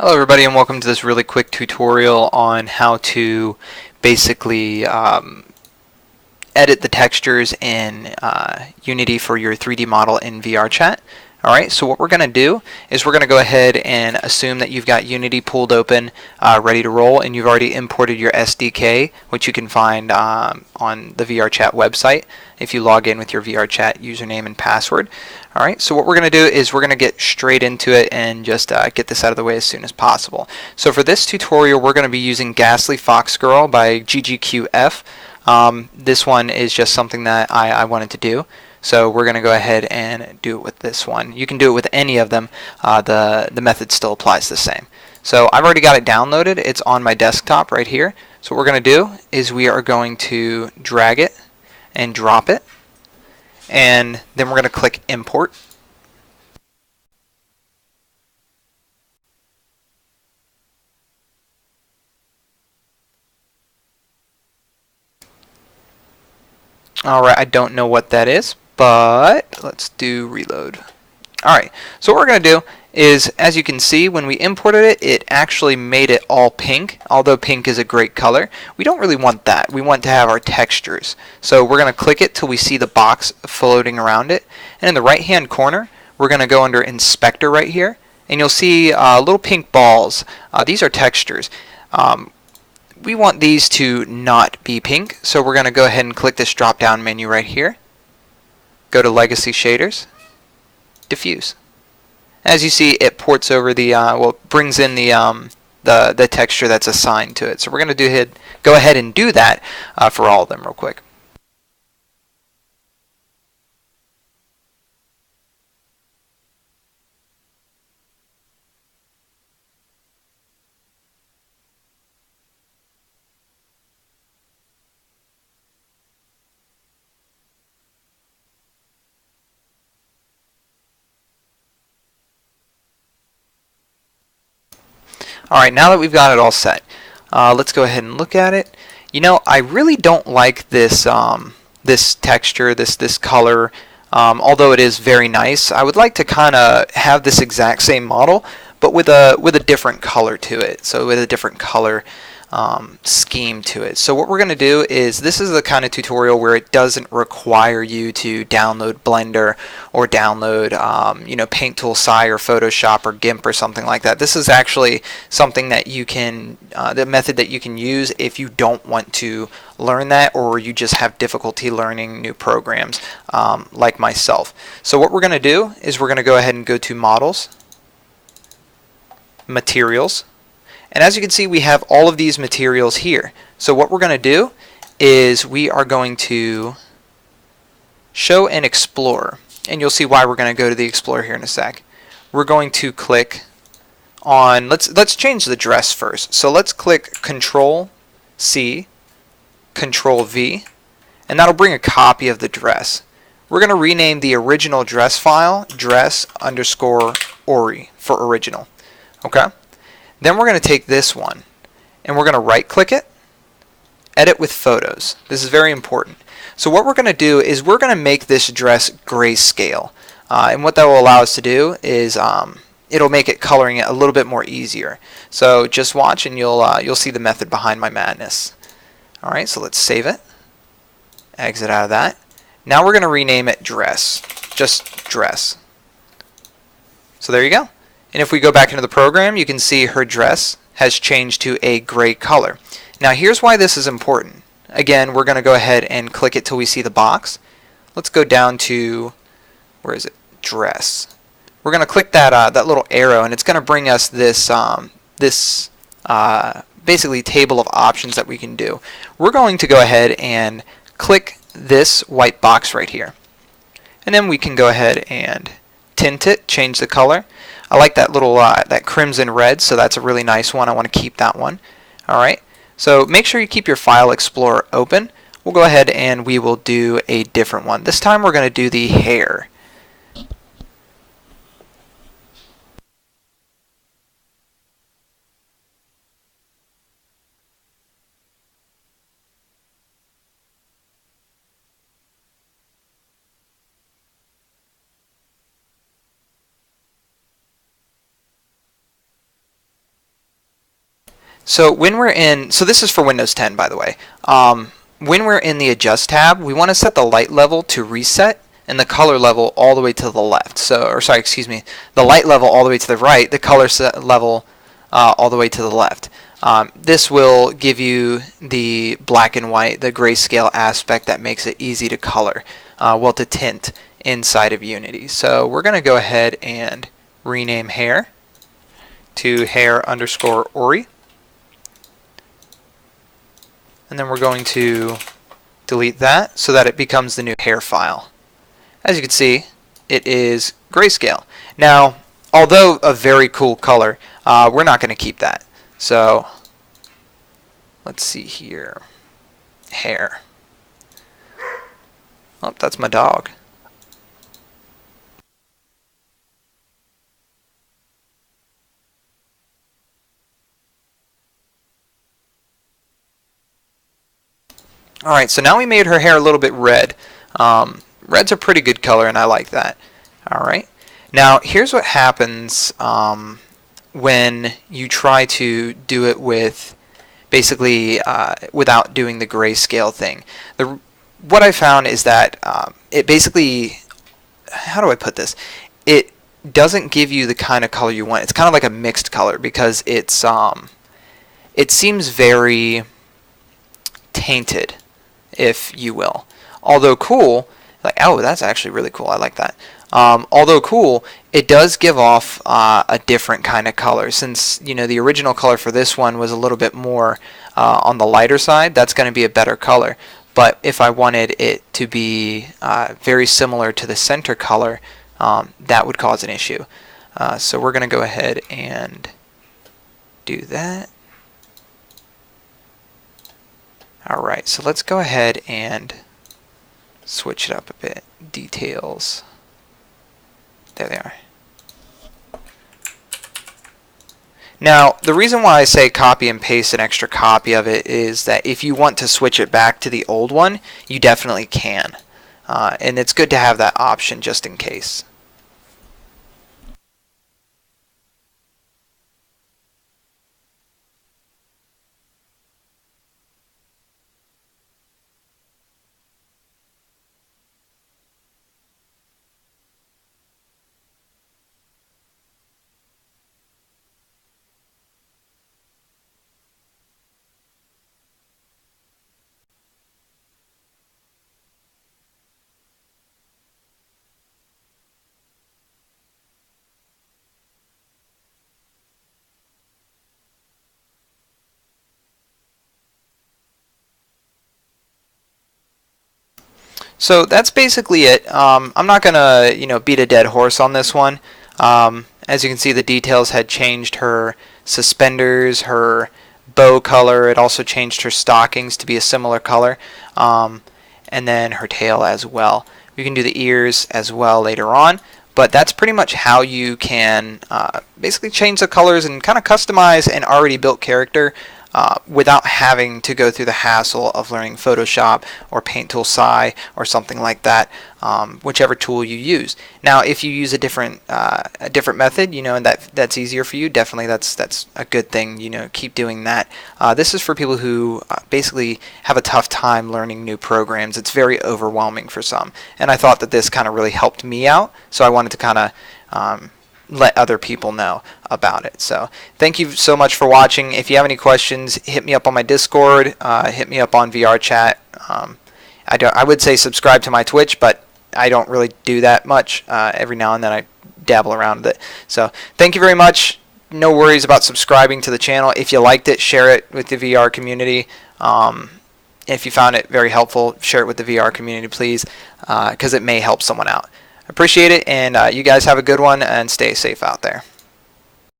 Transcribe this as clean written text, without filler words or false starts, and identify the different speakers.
Speaker 1: Hello everybody and welcome to this really quick tutorial on how to basically edit the textures in Unity for your 3D model in VRChat. Alright, so what we're going to do is we're going to go ahead and assume that you've got Unity pulled open, ready to roll, and you've already imported your SDK, which you can find on the VRChat website if you log in with your VRChat username and password. Alright, so what we're going to do is we're going to get straight into it and just get this out of the way as soon as possible. So for this tutorial we're going to be using Ghastly Fox Girl by GGQF. This one is just something that I wanted to do. So we're going to go ahead and do it with this one. You can do it with any of them. The method still applies the same. So I've already got it downloaded. It's on my desktop right here. So what we're going to do is we are going to drag it and drop it. And then we're going to click import. Alright, I don't know what that is, but let's do reload. Alright, so what we're going to do is, as you can see, when we imported it, it actually made it all pink, although pink is a great color. We don't really want that. We want to have our textures. So we're going to click it till we see the box floating around it. And in the right hand corner, we're going to go under Inspector right here, and you'll see little pink balls. These are textures. We want these to not be pink, so we're going to go ahead and click this drop down menu right here. Go to Legacy Shaders, Diffuse. As you see, it ports over the brings in the texture that's assigned to it. So we're going to go ahead and do that for all of them real quick. Alright, now that we've got it all set, let's go ahead and look at it. You know, I really don't like this this texture, this color, although it is very nice. I would like to kind of have this exact same model, but with a different color to it. So with a different color scheme to it. So what we're going to do is, this is the kind of tutorial where it doesn't require you to download Blender or download Paint Tool SCI or Photoshop or GIMP or something like that. This is actually something that you can, the method that you can use if you don't want to learn that, or you just have difficulty learning new programs like myself. So what we're going to do is we're going to go ahead and go to Models, Materials, and as you can see, we have all of these materials here. So what we're going to do is we are going to show and explore, and you'll see why we're going to go to the Explorer here in a sec. We're going to click on, let's change the dress first. So let's click Control C, Control V, and that'll bring a copy of the dress. We're going to rename the original dress file dress_ori for original. Okay? Then we're going to take this one and we're going to right click it, edit with photos. This is very important. So what we're going to do is we're going to make this dress grayscale. And what that will allow us to do is it'll make it coloring it a little bit more easier. So just watch and you'll see the method behind my madness. Alright, so let's save it. Exit out of that. Now we're going to rename it dress. Just dress. So there you go. And if we go back into the program, you can see her dress has changed to a gray color. Now here's why this is important. Again, we're going to go ahead and click it till we see the box. Let's go down to, where is it? Dress. We're going to click that little arrow, and it's going to bring us this basically table of options that we can do. We're going to go ahead and click this white box right here. And then we can go ahead and tint it, change the color. I like that little that crimson red, so that's a really nice one. I want to keep that one. Alright, so make sure you keep your File Explorer open. We'll go ahead and we will do a different one. This time we're going to do the hair. So when we're in, so this is for Windows 10, by the way. When we're in the Adjust tab, we want to set the light level to reset and the color level all the way to the left. So, or sorry, excuse me, the light level all the way to the right, the color level all the way to the left. This will give you the black and white, the grayscale aspect that makes it easy to color, well, to tint inside of Unity. So we're going to go ahead and rename hair to hair_Ori. And then we're going to delete that so that it becomes the new hair file. As you can see, it is grayscale. Now, although a very cool color, we're not going to keep that. So let's see here. Hair. Oh, that's my dog. Alright, so now we made her hair a little bit red. Red's a pretty good color and I like that. Alright, now here's what happens when you try to do it with basically without doing the grayscale thing. What I found is that it basically, how do I put this? It doesn't give you the kind of color you want. It's kind of like a mixed color because it's it seems very tainted, if you will. Although cool, like, oh, that's actually really cool. I like that. Although cool, it does give off a different kind of color. Since, you know, the original color for this one was a little bit more on the lighter side, that's going to be a better color. But if I wanted it to be very similar to the center color, that would cause an issue. So we're going to go ahead and do that. Alright, so let's go ahead and switch it up a bit. Details. There they are. Now, the reason why I say copy and paste an extra copy of it is that if you want to switch it back to the old one, you definitely can. And it's good to have that option just in case. So that's basically it. I'm not gonna, beat a dead horse on this one. As you can see, the details had changed her suspenders, her bow color. It also changed her stockings to be a similar color, and then her tail as well. We can do the ears as well later on, but that's pretty much how you can basically change the colors and kind of customize an already built character without having to go through the hassle of learning Photoshop or Paint Tool Sci or something like that, whichever tool you use. Now, if you use a different method, and that's easier for you, definitely that's a good thing. Keep doing that. This is for people who basically have a tough time learning new programs. It's very overwhelming for some, and I thought that this kind of really helped me out, so I wanted to kind of let other people know about it. So thank you so much for watching. If you have any questions, hit me up on my Discord, hit me up on VRChat. I would say subscribe to my Twitch, but I don't really do that much. Every now and then I dabble around with it. So thank you very much. No worries about subscribing to the channel. If you liked it, share it with the VR community. If you found it very helpful, share it with the VR community, please, because it may help someone out. Appreciate it, and you guys have a good one and stay safe out there.